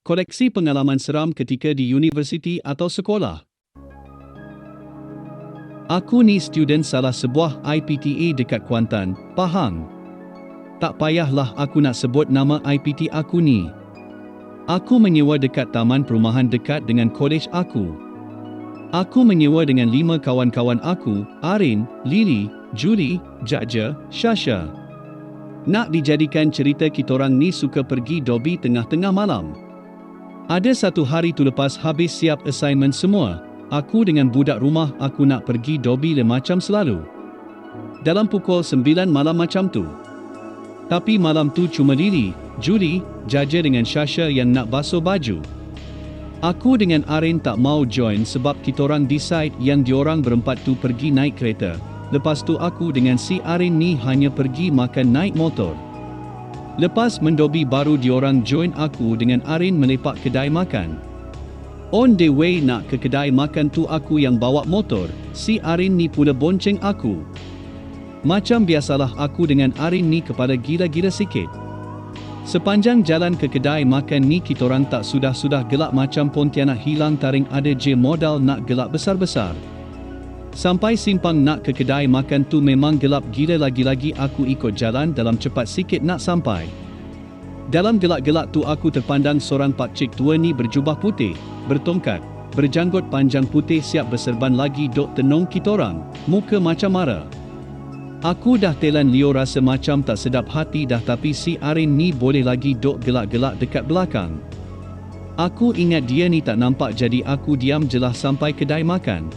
Koleksi pengalaman seram ketika di universiti atau sekolah. Aku ni student salah sebuah IPTA dekat Kuantan, Pahang. Tak payahlah aku nak sebut nama IPT aku ni. Aku menyewa dekat taman perumahan dekat dengan kolej aku. Aku menyewa dengan 5 kawan-kawan aku, Arin, Lily, Julie, Jaja, Shasha. Nak dijadikan cerita, kitorang ni suka pergi dobi tengah-tengah malam. Ada satu hari tu lepas habis siap assignment semua, aku dengan budak rumah aku nak pergi dobi macam selalu. Dalam pukul 9 malam macam tu. Tapi malam tu cuma Lily, Julie, Jaja dengan Shasha yang nak basuh baju. Aku dengan Arin tak mau join sebab kitorang decide yang diorang berempat tu pergi naik kereta. Lepas tu aku dengan si Arin ni hanya pergi makan naik motor. Lepas mendobi baru diorang join aku dengan Arin melepak kedai makan. On the way nak ke kedai makan tu aku yang bawa motor, si Arin ni pula bonceng aku. Macam biasalah aku dengan Arin ni kepala gila-gila sikit. Sepanjang jalan ke kedai makan ni kitorang tak sudah-sudah gelak macam Pontianak hilang taring, ada je modal nak gelak besar-besar. Sampai simpang nak ke kedai makan tu memang gelap gila, lagi-lagi aku ikut jalan dalam cepat sikit nak sampai. Dalam gelak-gelak tu aku terpandang seorang pakcik tua ni berjubah putih, bertongkat, berjanggut panjang putih siap berserban lagi dok tenung kitorang, muka macam marah. Aku dah telan Leo rasa macam tak sedap hati dah, tapi si Arin ni boleh lagi dok gelak-gelak dekat belakang. Aku ingat dia ni tak nampak jadi aku diam jelah sampai kedai makan.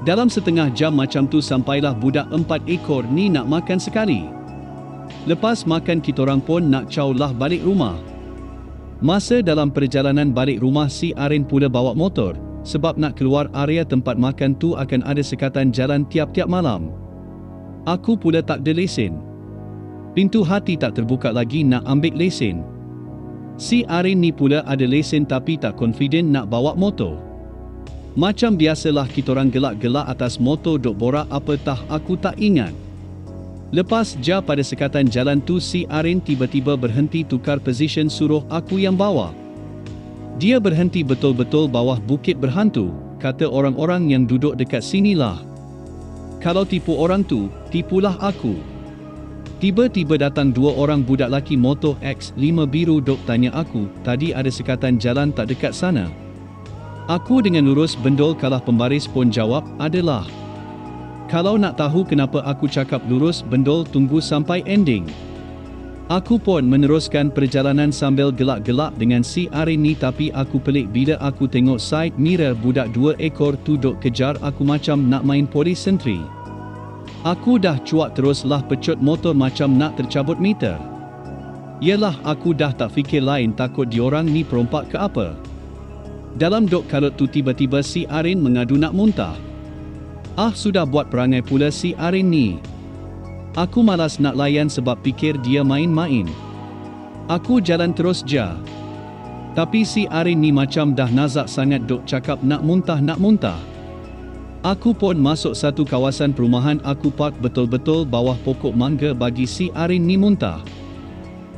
Dalam setengah jam macam tu sampailah budak 4 ekor ni nak makan sekali. Lepas makan kitorang pun nak caulah balik rumah. Masa dalam perjalanan balik rumah si Arin pula bawa motor, sebab nak keluar area tempat makan tu akan ada sekatan jalan tiap-tiap malam. Aku pula tak ada lesen. Pintu hati tak terbuka lagi nak ambil lesen. Si Arin ni pula ada lesen tapi tak confident nak bawa motor. Macam biasalah kitorang gelak-gelak atas motor dok borak apa tah aku tak ingat. Lepas ja pada sekatan jalan tu si Arin tiba-tiba berhenti tukar position suruh aku yang bawa. Dia berhenti betul-betul bawah bukit berhantu, kata orang-orang yang duduk dekat sinilah. Kalau tipu orang tu, tipulah aku. Tiba-tiba datang 2 orang budak laki motor X5 biru dok tanya aku, tadi ada sekatan jalan tak dekat sana? Aku dengan lurus bendol kalah pembaris pun jawab, adalah. Kalau nak tahu kenapa aku cakap lurus bendol, tunggu sampai ending. Aku pun meneruskan perjalanan sambil gelak-gelak dengan si Arin ni, tapi aku pelik bila aku tengok side mirror budak 2 ekor tu dok kejar aku macam nak main polis sentri. Aku dah cuak teruslah pecut motor macam nak tercabut meter. Yelah aku dah tak fikir lain, takut diorang ni perompak ke apa. Dalam dok kalut tu tiba-tiba si Arin mengadu nak muntah. Sudah buat perangai pula si Arin ni. Aku malas nak layan sebab fikir dia main-main. Aku jalan terus ja. Tapi si Arin ni macam dah nazak sangat dok cakap nak muntah. Aku pun masuk satu kawasan perumahan, aku park betul-betul bawah pokok mangga bagi si Arin ni muntah.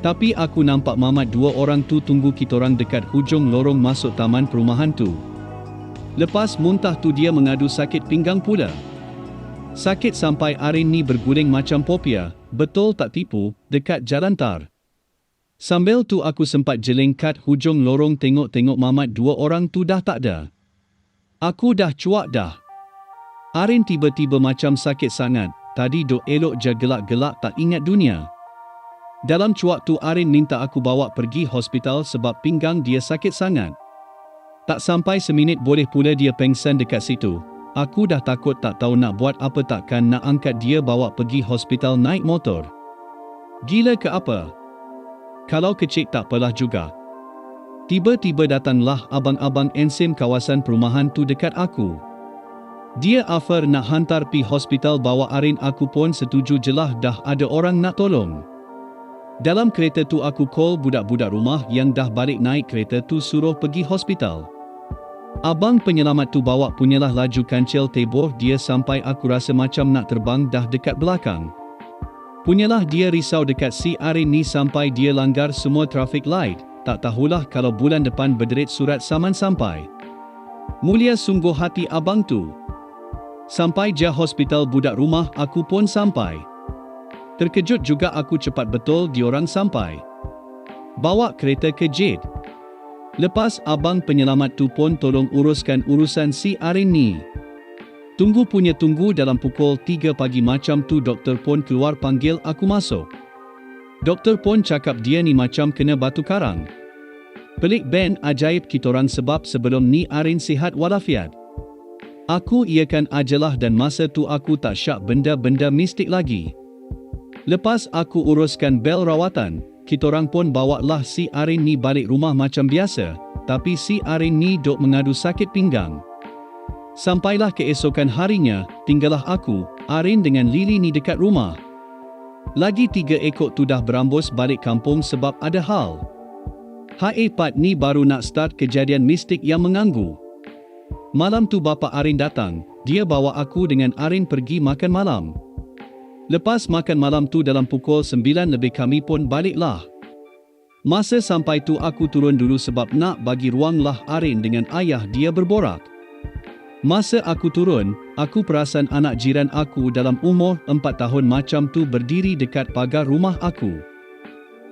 Tapi aku nampak mamat 2 orang tu tunggu kitorang dekat hujung lorong masuk taman perumahan tu. Lepas muntah tu dia mengadu sakit pinggang pula. Sakit sampai Arin ni berguling macam popia, betul tak tipu, dekat jalan tar. Sambil tu aku sempat jeling kat hujung lorong tengok-tengok mamat 2 orang tu dah tak ada. Aku dah cuak dah. Arin tiba-tiba macam sakit sangat, tadi dok elok je gelak-gelak tak ingat dunia. Dalam cuak tu Arin minta aku bawa pergi hospital sebab pinggang dia sakit sangat. Tak sampai seminit boleh pula dia pengsan dekat situ. Aku dah takut tak tahu nak buat apa, takkan nak angkat dia bawa pergi hospital naik motor. Gila ke apa? Kalau kecil tak apalah juga. Tiba-tiba datanglah abang-abang ensim kawasan perumahan tu dekat aku. Dia offer nak hantar pi hospital bawa Arin, aku pun setuju jelah dah ada orang nak tolong. Dalam kereta tu aku call budak-budak rumah yang dah balik naik kereta tu suruh pergi hospital. Abang penyelamat tu bawa punyalah laju kancil tebur dia sampai aku rasa macam nak terbang dah dekat belakang. Punyalah dia risau dekat si Arin ni sampai dia langgar semua traffic light, tak tahulah kalau bulan depan berderit surat saman sampai. Mulia sungguh hati abang tu. Sampai je hospital budak rumah aku pun sampai. Terkejut juga aku cepat betul diorang sampai. Bawa kereta ke Jade. Lepas abang penyelamat tu pun tolong uruskan urusan si Arin ni. Tunggu dalam pukul 3 pagi macam tu doktor pun keluar panggil aku masuk. Doktor pun cakap dia ni macam kena batu karang. Pelik band ajaib kitorang sebab sebelum ni Arin sihat walafiat. Aku iakan ajalah dan masa tu aku tak syak benda-benda mistik lagi. Lepas aku uruskan bel rawatan, kitorang pun bawa lah si Arin ni balik rumah macam biasa, tapi si Arin ni dok mengadu sakit pinggang. Sampailah keesokan harinya, tinggallah aku, Arin dengan Lily ni dekat rumah. Lagi 3 ekor tu dah berambus balik kampung sebab ada hal. Pat ni baru nak start kejadian mistik yang mengganggu. Malam tu bapa Arin datang, dia bawa aku dengan Arin pergi makan malam. Lepas makan malam tu dalam pukul 9 lebih kami pun baliklah. Masa sampai tu aku turun dulu sebab nak bagi ruang lah Arin dengan ayah dia berborak. Masa aku turun, aku perasan anak jiran aku dalam umur 4 tahun macam tu berdiri dekat pagar rumah aku.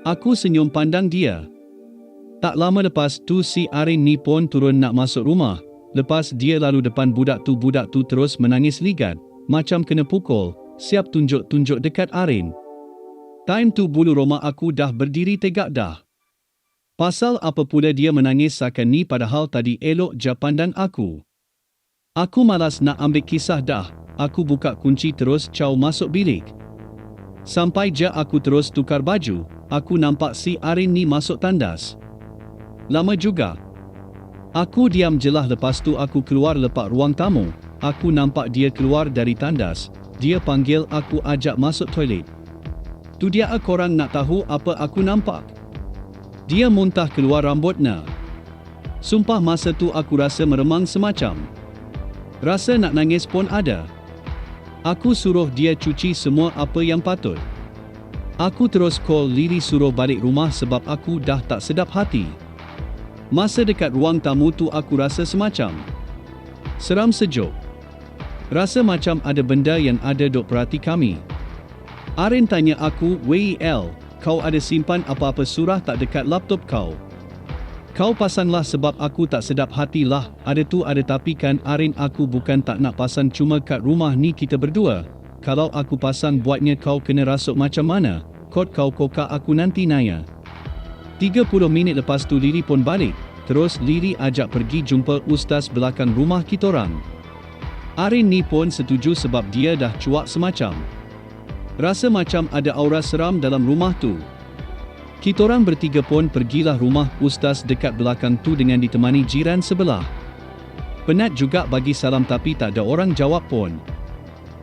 Aku senyum pandang dia. Tak lama lepas tu si Arin ni pun turun nak masuk rumah. Lepas dia lalu depan budak tu terus menangis ligat, macam kena pukul, siap tunjuk-tunjuk dekat Arin. Time tu bulu roma aku dah berdiri tegak dah. Pasal apa pula dia menangis seakan ni padahal tadi elok je pandang aku. Aku malas nak ambil kisah dah, aku buka kunci terus caw masuk bilik. Sampai je aku terus tukar baju, aku nampak si Arin ni masuk tandas. Lama juga. Aku diam jelah lepas tu aku keluar lepak ruang tamu, aku nampak dia keluar dari tandas, dia panggil aku ajak masuk toilet. Tu dia korang nak tahu apa aku nampak? Dia muntah keluar rambutnya. Sumpah masa tu aku rasa meremang semacam. Rasa nak nangis pun ada. Aku suruh dia cuci semua apa yang patut. Aku terus call Lily suruh balik rumah sebab aku dah tak sedap hati. Masa dekat ruang tamu tu aku rasa semacam seram sejuk. Rasa macam ada benda yang ada dok perhati kami. Arin tanya aku, "Wel, kau ada simpan apa-apa surah tak dekat laptop kau? Kau pasanglah sebab aku tak sedap hati lah." Ada tapi kan Arin aku bukan tak nak pasang cuma kat rumah ni kita berdua. Kalau aku pasang buatnya kau kena rasuk macam mana? Kod kau kokak aku nanti naya. 30 minit lepas tu Lily pun balik. Terus Lily ajak pergi jumpa ustaz belakang rumah kitorang. Arin ni pun setuju sebab dia dah cuak semacam. Rasa macam ada aura seram dalam rumah tu. Kitorang bertiga pun pergilah rumah ustaz dekat belakang tu dengan ditemani jiran sebelah. Penat juga bagi salam tapi tak ada orang jawab pun.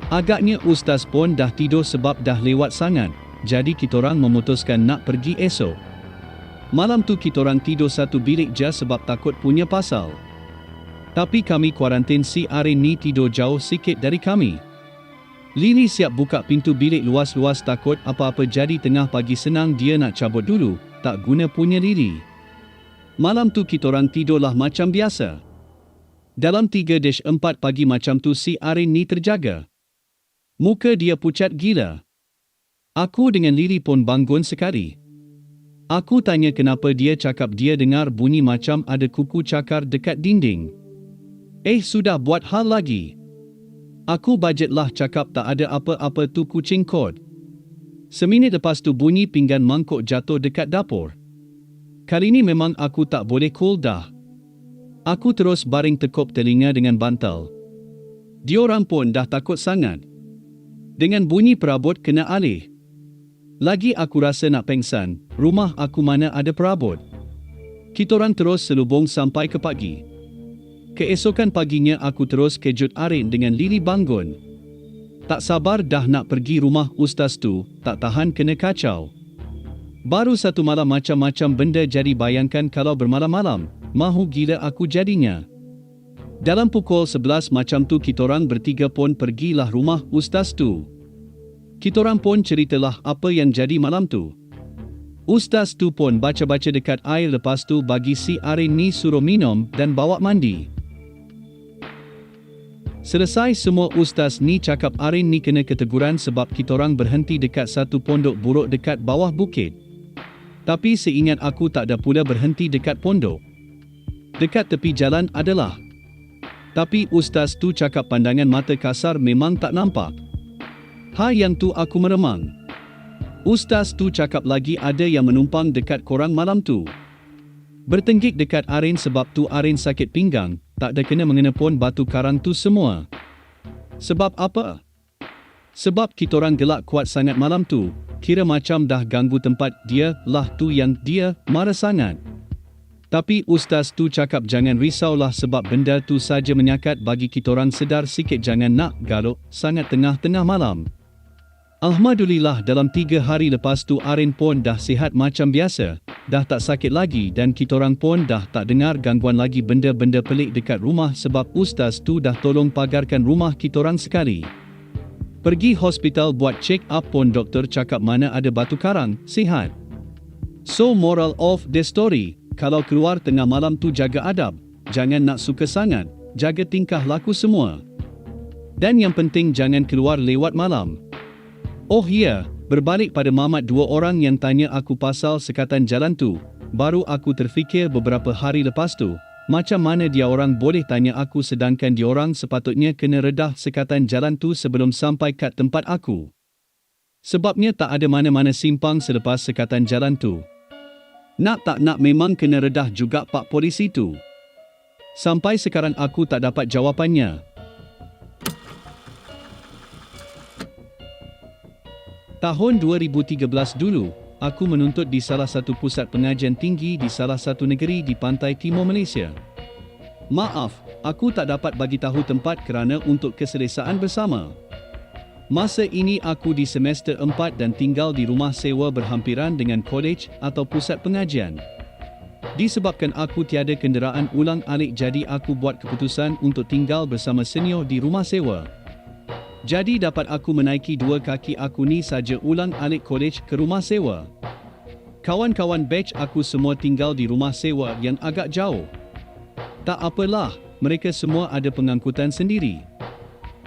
Agaknya ustaz pun dah tidur sebab dah lewat sangat, jadi kitorang memutuskan nak pergi esok. Malam tu kitorang tidur satu bilik je sebab takut punya pasal. Tapi kami kuarantin si Arin ni tidur jauh sikit dari kami. Lily siap buka pintu bilik luas-luas takut apa-apa jadi tengah pagi senang dia nak cabut dulu, tak guna punya Lily. Malam tu kitorang tidurlah macam biasa. Dalam 3-4 pagi macam tu si Arin ni terjaga. Muka dia pucat gila. Aku dengan Lily pun bangun sekali. Aku tanya kenapa dia cakap dia dengar bunyi macam ada kuku cakar dekat dinding. Sudah buat hal lagi. Aku bajetlah cakap tak ada apa-apa tu kucing kod. Seminit lepas tu bunyi pinggan mangkuk jatuh dekat dapur. Kali ni memang aku tak boleh cool dah. Aku terus baring tekuk telinga dengan bantal. Diorang pun dah takut sangat. Dengan bunyi perabot kena alih. Lagi aku rasa nak pengsan, rumah aku mana ada perabot. Kitorang terus selubung sampai ke pagi. Keesokan paginya aku terus kejut Arin dengan Lily bangun. Tak sabar dah nak pergi rumah ustaz tu, tak tahan kena kacau. Baru satu malam macam-macam benda jadi bayangkan kalau bermalam-malam, mahu gila aku jadinya. Dalam pukul 11 macam tu kitorang bertiga pun pergilah rumah ustaz tu. Kitorang pun ceritalah apa yang jadi malam tu. Ustaz tu pun baca-baca dekat air, lepas tu bagi si Arin ni suruh minum dan bawa mandi. Selesai semua, ustaz ni cakap Arin ni kena keteguran sebab kitorang berhenti dekat satu pondok buruk dekat bawah bukit. Tapi seingat aku tak ada pula berhenti dekat pondok. Dekat tepi jalan adalah. Tapi ustaz tu cakap pandangan mata kasar memang tak nampak. Yang tu aku meremang. Ustaz tu cakap lagi ada yang menumpang dekat korang malam tu. Bertenggik dekat Arin sebab tu Arin sakit pinggang, tak ada kena-mengena pun batu karang tu semua. Sebab apa? Sebab kitorang gelak kuat sangat malam tu, kira macam dah ganggu tempat dia lah tu yang dia marah sangat. Tapi ustaz tu cakap jangan risaulah sebab benda tu saja menyakat bagi kitorang sedar sikit, jangan nak galuk sangat tengah-tengah malam. Alhamdulillah dalam 3 hari lepas tu Arin pun dah sihat macam biasa, dah tak sakit lagi dan kitorang pun dah tak dengar gangguan lagi benda-benda pelik dekat rumah sebab ustaz tu dah tolong pagarkan rumah kitorang sekali. Pergi hospital buat check up pun doktor cakap mana ada batu karang, sihat. So moral of the story, kalau keluar tengah malam tu jaga adab, jangan nak suka sangat, jaga tingkah laku semua. Dan yang penting jangan keluar lewat malam. Oh ya, berbalik pada Mamat, 2 orang yang tanya aku pasal sekatan jalan tu, baru aku terfikir beberapa hari lepas tu, macam mana dia orang boleh tanya aku sedangkan diorang sepatutnya kena redah sekatan jalan tu sebelum sampai kat tempat aku. Sebabnya tak ada mana-mana simpang selepas sekatan jalan tu. Nak tak nak memang kena redah juga pak polisi tu. Sampai sekarang aku tak dapat jawapannya. Tahun 2013 dulu, aku menuntut di salah satu pusat pengajian tinggi di salah satu negeri di pantai timur Malaysia. Maaf, aku tak dapat bagi tahu tempat kerana untuk keselesaan bersama. Masa ini aku di semester 4 dan tinggal di rumah sewa berhampiran dengan kolej atau pusat pengajian. Disebabkan aku tiada kenderaan ulang-alik, jadi aku buat keputusan untuk tinggal bersama senior di rumah sewa. Jadi dapat aku menaiki 2 kaki aku ni saja ulang-alik kolej ke rumah sewa. Kawan-kawan batch aku semua tinggal di rumah sewa yang agak jauh. Tak apalah, mereka semua ada pengangkutan sendiri.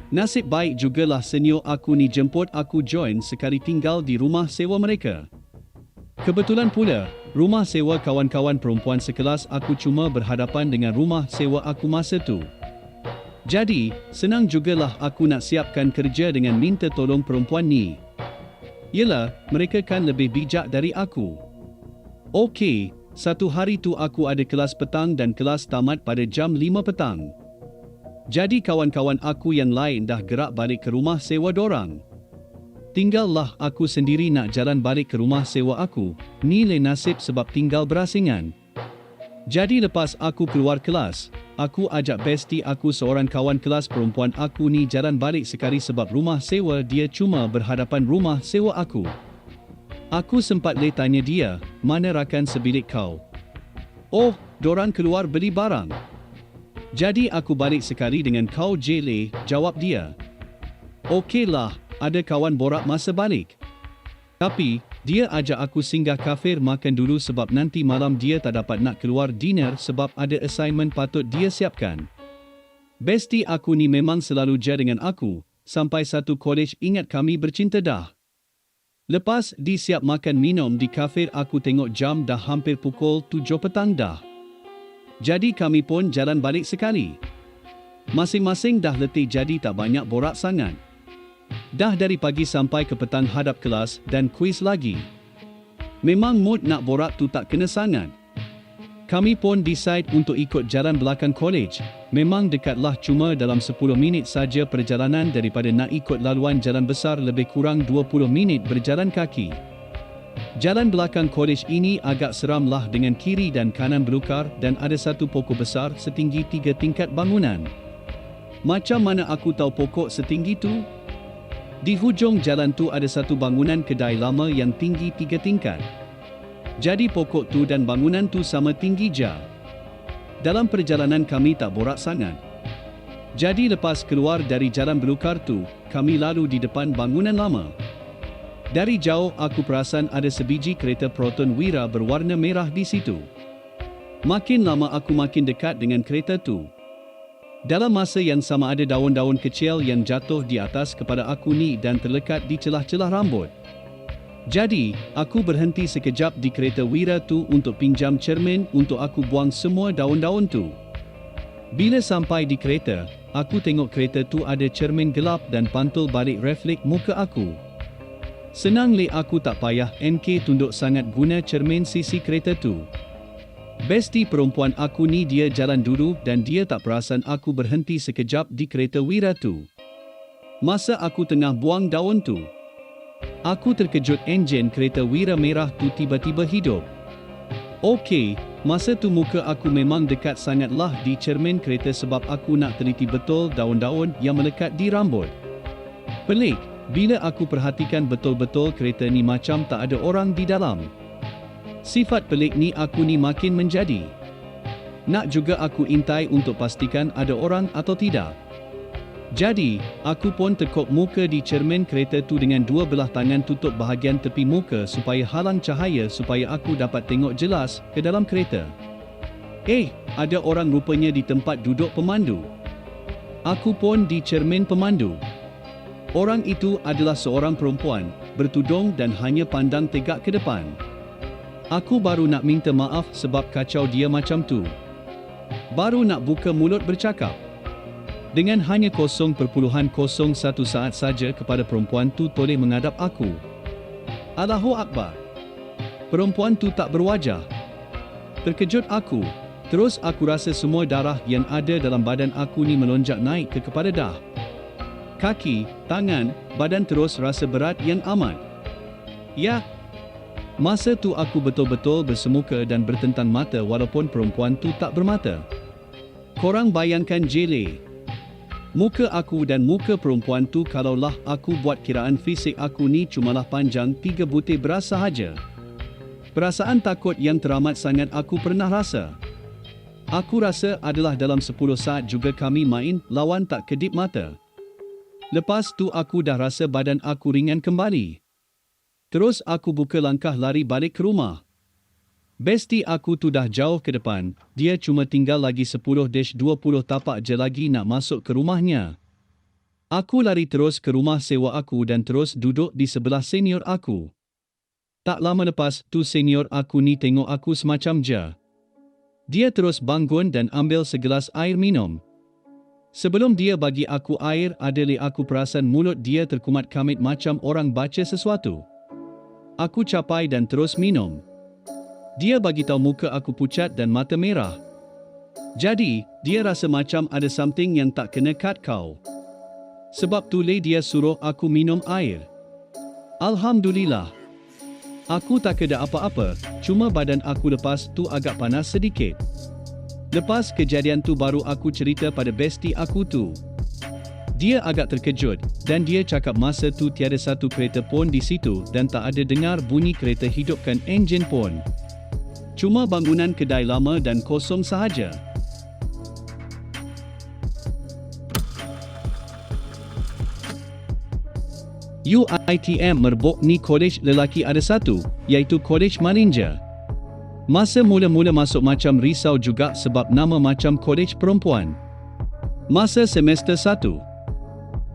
Nasib baik jugalah senior aku ni jemput aku join sekali tinggal di rumah sewa mereka. Kebetulan pula, rumah sewa kawan-kawan perempuan sekelas aku cuma berhadapan dengan rumah sewa aku masa tu. Jadi, senang jugalah aku nak siapkan kerja dengan minta tolong perempuan ni. Yelah, mereka kan lebih bijak dari aku. Okey, satu hari tu aku ada kelas petang dan kelas tamat pada jam 5 petang. Jadi kawan-kawan aku yang lain dah gerak balik ke rumah sewa dorang. Tinggallah aku sendiri nak jalan balik ke rumah sewa aku, ni lain nasib sebab tinggal berasingan. Jadi lepas aku keluar kelas, aku ajak bestie aku seorang kawan kelas perempuan aku ni jalan balik sekali sebab rumah sewa dia cuma berhadapan rumah sewa aku. Aku sempat tanya dia, mana rakan sebilik kau? Oh, dorang keluar beli barang. Jadi aku balik sekali dengan kau je, jawab dia. Okeylah, ada kawan borak masa balik. Tapi, dia ajak aku singgah kafe makan dulu sebab nanti malam dia tak dapat nak keluar dinner sebab ada assignment patut dia siapkan. Bestie aku ni memang selalu je dengan aku, sampai satu kolej ingat kami bercinta dah. Lepas disiap makan minum di kafe aku tengok jam dah hampir pukul 7 petang dah. Jadi kami pun jalan balik sekali. Masing-masing dah letih jadi tak banyak borak sangat. Dah dari pagi sampai ke petang hadap kelas dan kuis lagi. Memang mood nak borak tu tak kena sangat. Kami pun decide untuk ikut jalan belakang kolej. Memang dekatlah, cuma dalam 10 minit saja perjalanan daripada nak ikut laluan jalan besar, lebih kurang 20 minit berjalan kaki. Jalan belakang kolej ini agak seram lah dengan kiri dan kanan belukar dan ada satu pokok besar setinggi 3 tingkat bangunan. Macam mana aku tahu pokok setinggi tu? Di hujung jalan tu ada satu bangunan kedai lama yang tinggi 3 tingkat. Jadi pokok tu dan bangunan tu sama tinggi je. Dalam perjalanan kami tak borak sangat. Jadi lepas keluar dari jalan belukar tu, kami lalu di depan bangunan lama. Dari jauh aku perasan ada sebiji kereta Proton Wira berwarna merah di situ. Makin lama aku makin dekat dengan kereta tu. Dalam masa yang sama ada daun-daun kecil yang jatuh di atas kepala aku ni dan terlekat di celah-celah rambut. Jadi, aku berhenti sekejap di kereta Wira tu untuk pinjam cermin untuk aku buang semua daun-daun tu. Bila sampai di kereta, aku tengok kereta tu ada cermin gelap dan pantul balik refleks muka aku. Senang aku tak payah NK tunduk sangat guna cermin sisi kereta tu. Besti perempuan aku ni dia jalan dulu dan dia tak perasan aku berhenti sekejap di kereta Wira tu. Masa aku tengah buang daun tu, aku terkejut enjin kereta Wira merah tu tiba-tiba hidup. Okey, masa tu muka aku memang dekat sangatlah di cermin kereta sebab aku nak teliti betul daun-daun yang melekat di rambut. Pelik. Bila aku perhatikan betul-betul kereta ni macam tak ada orang di dalam. Sifat pelik ni aku ni makin menjadi. Nak juga aku intai untuk pastikan ada orang atau tidak. Jadi, aku pun tekuk muka di cermin kereta tu dengan dua belah tangan tutup bahagian tepi muka supaya halang cahaya supaya aku dapat tengok jelas ke dalam kereta. Ada orang rupanya di tempat duduk pemandu. Aku pun di cermin pemandu. Orang itu adalah seorang perempuan, bertudung dan hanya pandang tegak ke depan. Aku baru nak minta maaf sebab kacau dia macam tu. Baru nak buka mulut bercakap. Dengan hanya 0.01 saat saja kepada perempuan tu toleh menghadap aku. Allahu Akbar. Perempuan tu tak berwajah. Terkejut aku. Terus aku rasa semua darah yang ada dalam badan aku ni melonjak naik ke kepala dah. Kaki, tangan, badan terus rasa berat yang amat. Ya. Masa tu aku betul-betul bersemuka dan bertentang mata walaupun perempuan tu tak bermata. Korang bayangkan jele. Muka aku dan muka perempuan tu kalaulah aku buat kiraan fisik aku ni cumalah panjang 3 butir beras sahaja. Perasaan takut yang teramat sangat aku pernah rasa. Aku rasa adalah dalam 10 saat juga kami main lawan tak kedip mata. Lepas tu aku dah rasa badan aku ringan kembali. Terus aku buka langkah lari balik ke rumah. Besti aku tu dah jauh ke depan, dia cuma tinggal lagi 10-20 tapak je lagi nak masuk ke rumahnya. Aku lari terus ke rumah sewa aku dan terus duduk di sebelah senior aku. Tak lama lepas tu senior aku ni tengok aku semacam je. Dia terus bangun dan ambil segelas air minum. Sebelum dia bagi aku air, aku perasan mulut dia terkumat kamit macam orang baca sesuatu. Aku capai dan terus minum. Dia bagi tahu muka aku pucat dan mata merah. Jadi, dia rasa macam ada something yang tak kena kat kau. Sebab tu dia suruh aku minum air. Alhamdulillah. Aku tak ada apa-apa, cuma badan aku lepas tu agak panas sedikit. Lepas kejadian tu baru aku cerita pada besti aku tu. Dia agak terkejut dan dia cakap masa tu tiada satu kereta pun di situ dan tak ada dengar bunyi kereta hidupkan enjin pun. Cuma bangunan kedai lama dan kosong sahaja. UiTM merbok ni kolej lelaki ada satu, iaitu Kolej Malinja. Masa mula-mula masuk macam risau juga sebab nama macam kolej perempuan. Masa semester 1,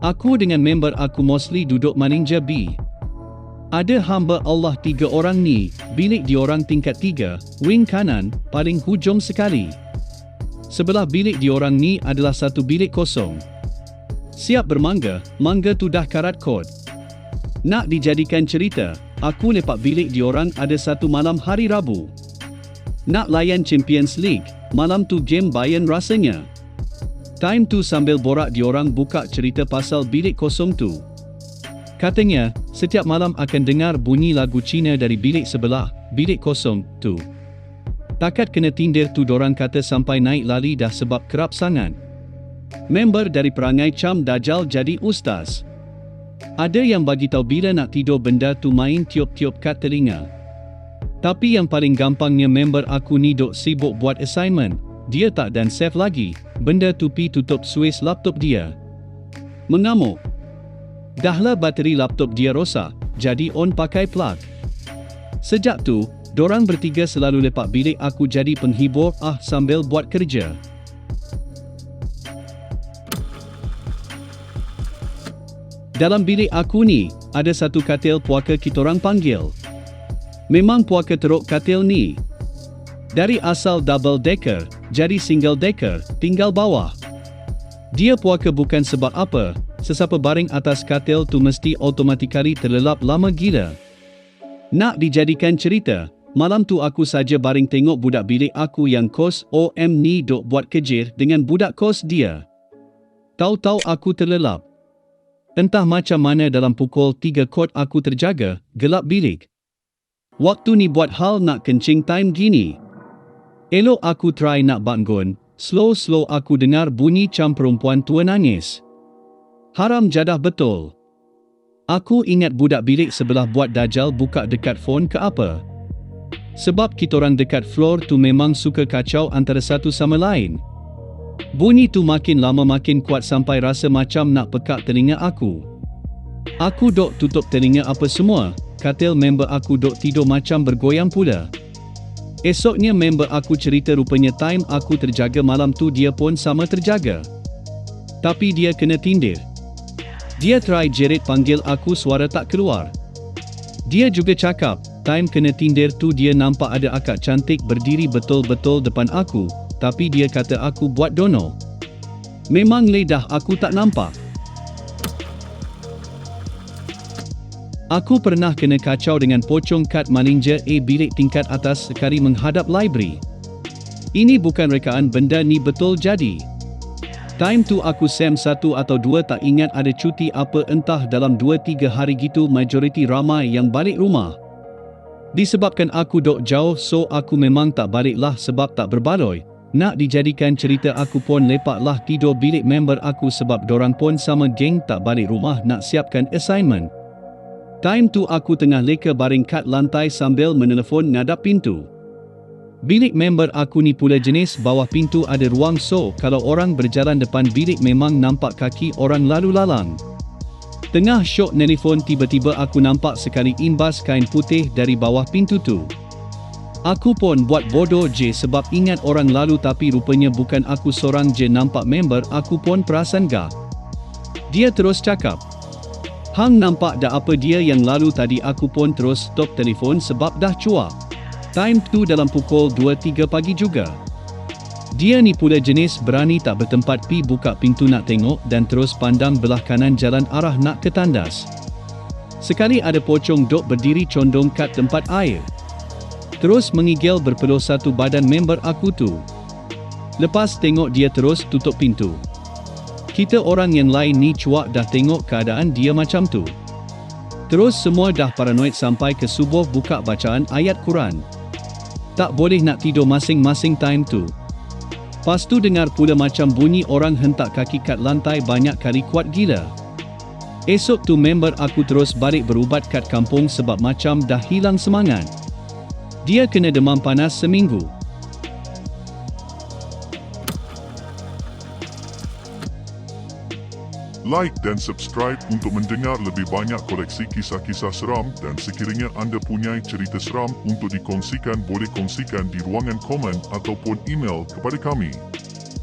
aku dengan member aku mostly duduk Malinja B. Ada hamba Allah 3 orang ni, bilik diorang tingkat 3, wing kanan, paling hujung sekali. Sebelah bilik diorang ni adalah satu bilik kosong. Siap bermangga, mangga tu dah karat kod. Nak dijadikan cerita, aku lepak bilik diorang ada satu malam hari Rabu. Nak layan Champions League, malam tu game Bayern rasanya. Time tu sambil borak diorang buka cerita pasal bilik kosong tu. Katanya, setiap malam akan dengar bunyi lagu Cina dari bilik sebelah, bilik kosong tu. Takat kena tindir tu dorang kata sampai naik lali dah sebab kerap sangat. Member dari perangai Cam Dajjal jadi ustaz. Ada yang bagi tahu bila nak tidur benda tu main tiup-tiup kat telinga. Tapi yang paling gampangnya member aku ni dok sibuk buat assignment. Dia tak dan save lagi, benda tu pi tutup switch laptop dia. Mengamuk. Dahlah bateri laptop dia rosak, jadi on pakai plug. Sejak tu, dorang bertiga selalu lepak bilik aku jadi penghibur sambil buat kerja. Dalam bilik aku ni, ada satu katil puaka kitorang panggil. Memang puaka teruk katil ni. Dari asal double decker, jadi single decker, tinggal bawah. Dia puaka bukan sebab apa, sesiapa baring atas katil tu mesti automatically terlelap lama gila. Nak dijadikan cerita, malam tu aku saja baring tengok budak bilik aku yang kos OM ni dok buat kejir dengan budak kos dia. Tahu-tahu aku terlelap. Entah macam mana dalam pukul 3 kot aku terjaga, gelap bilik. Waktu ni buat hal nak kencing time gini. Elok aku try nak bangun, slow-slow aku dengar bunyi cam perempuan tua nangis. Haram jadah betul. Aku ingat budak bilik sebelah buat dajal buka dekat phone ke apa. Sebab kitorang dekat floor tu memang suka kacau antara satu sama lain. Bunyi tu makin lama makin kuat sampai rasa macam nak pekak telinga aku. Aku dok tutup telinga apa semua, katil member aku dok tidur macam bergoyang pula. Esoknya member aku cerita rupanya time aku terjaga malam tu dia pun sama terjaga. Tapi dia kena tindir. Dia try jerit panggil aku suara tak keluar. Dia juga cakap, time kena tindir tu dia nampak ada akak cantik berdiri betul-betul depan aku, tapi dia kata aku buat dono. Memang ledah aku tak nampak. Aku pernah kena kacau dengan pocong kad manager bilik tingkat atas sekali menghadap library. Ini bukan rekaan, benda ni betul jadi. Time tu aku SEM 1 atau 2 tak ingat ada cuti apa entah dalam 2-3 hari gitu majoriti ramai yang balik rumah. Disebabkan aku dok jauh so aku memang tak balik lah sebab tak berbaloi. Nak dijadikan cerita aku pun lepaklah tidur bilik member aku sebab dorang pun sama geng tak balik rumah nak siapkan assignment. Time tu aku tengah leka baring kat lantai sambil menelefon ngadap pintu. Bilik member aku ni pula jenis bawah pintu ada ruang so kalau orang berjalan depan bilik memang nampak kaki orang lalu lalang. Tengah syok nelefon tiba-tiba aku nampak sekali imbas kain putih dari bawah pintu tu. Aku pun buat bodoh je sebab ingat orang lalu tapi rupanya bukan aku sorang je nampak member aku pun perasan gak. Dia terus cakap, "Hang nampak dah apa dia yang lalu tadi?" Aku pun terus stop telefon sebab dah cuak. Time tu dalam pukul 2-3 pagi juga. Dia ni pula jenis berani tak bertempat pi buka pintu nak tengok dan terus pandang belah kanan jalan arah nak ke tandas. Sekali ada pocong dok berdiri condong kat tempat air. Terus mengigil berpeluh satu badan member aku tu. Lepas tengok dia terus tutup pintu. Kita orang yang lain ni cuak dah tengok keadaan dia macam tu. Terus semua dah paranoid sampai ke subuh buka bacaan ayat Quran. Tak boleh nak tidur masing-masing time tu. Pas tu dengar pula macam bunyi orang hentak kaki kat lantai banyak kali kuat gila. Esok tu member aku terus balik berubat kat kampung sebab macam dah hilang semangat. Dia kena demam panas seminggu. Like dan subscribe untuk mendengar lebih banyak koleksi kisah-kisah seram dan sekiranya anda punya cerita seram untuk dikongsikan boleh kongsikan di ruangan komen ataupun email kepada kami.